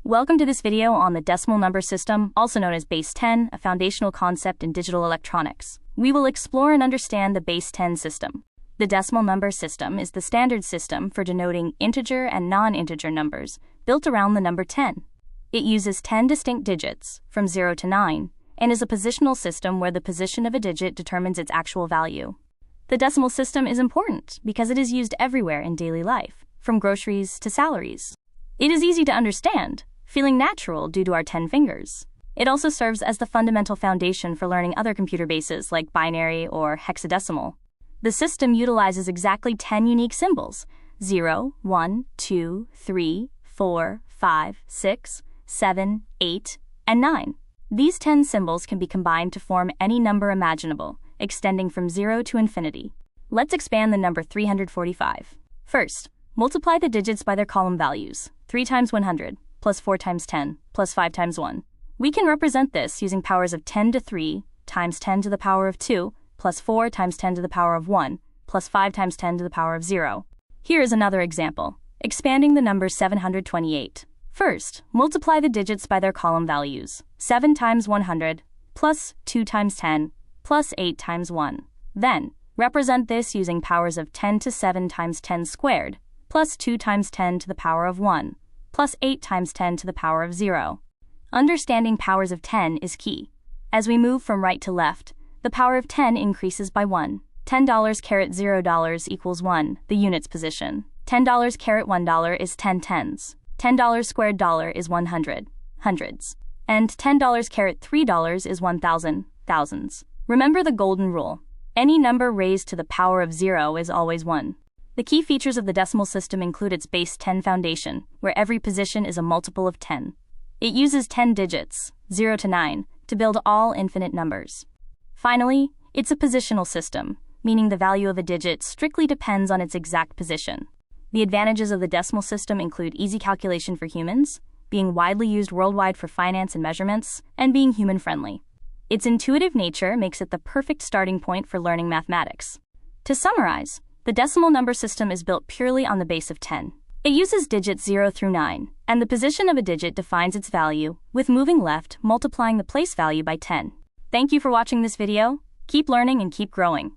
Welcome to this video on the decimal number system, also known as base 10, a foundational concept in digital electronics. We will explore and understand the base 10 system. The decimal number system is the standard system for denoting integer and non-integer numbers, built around the number 10. It uses 10 distinct digits, from 0 to 9, and is a positional system where the position of a digit determines its actual value. The decimal system is important because it is used everywhere in daily life, from groceries to salaries. It is easy to understand, feeling natural due to our 10 fingers. It also serves as the fundamental foundation for learning other computer bases like binary or hexadecimal. The system utilizes exactly 10 unique symbols: 0, 1, 2, 3, 4, 5, 6, 7, 8, and 9. These 10 symbols can be combined to form any number imaginable, extending from 0 to infinity. Let's expand the number 345. First, multiply the digits by their column values. 3 times 100, plus 4 times 10, plus 5 times 1. We can represent this using powers of 10 to 3 times 10 to the power of 2, plus 4 times 10 to the power of 1, plus 5 times 10 to the power of 0. Here is another example, expanding the number 728. First, multiply the digits by their column values. 7 times 100, plus 2 times 10, plus 8 times 1. Then, represent this using powers of 10 to 7 times 10 squared, plus 2 times 10 to the power of 1, plus 8 times 10 to the power of 0. Understanding powers of 10 is key. As we move from right to left, the power of 10 increases by 1. $10 carat $0 equals 1, the units position. $10 carat $1 is 10 tens. $10 squared dollar is 100, hundreds. And $10 carat $3 is 1,000, thousands. Remember the golden rule. Any number raised to the power of 0 is always 1. The key features of the decimal system include its base 10 foundation, where every position is a multiple of 10. It uses 10 digits, 0 to 9, to build all infinite numbers. Finally, it's a positional system, meaning the value of a digit strictly depends on its exact position. The advantages of the decimal system include easy calculation for humans, being widely used worldwide for finance and measurements, and being human-friendly. Its intuitive nature makes it the perfect starting point for learning mathematics. To summarize, the decimal number system is built purely on the base of 10. It uses digits 0 through 9, and the position of a digit defines its value, with moving left multiplying the place value by 10. Thank you for watching this video. Keep learning and keep growing.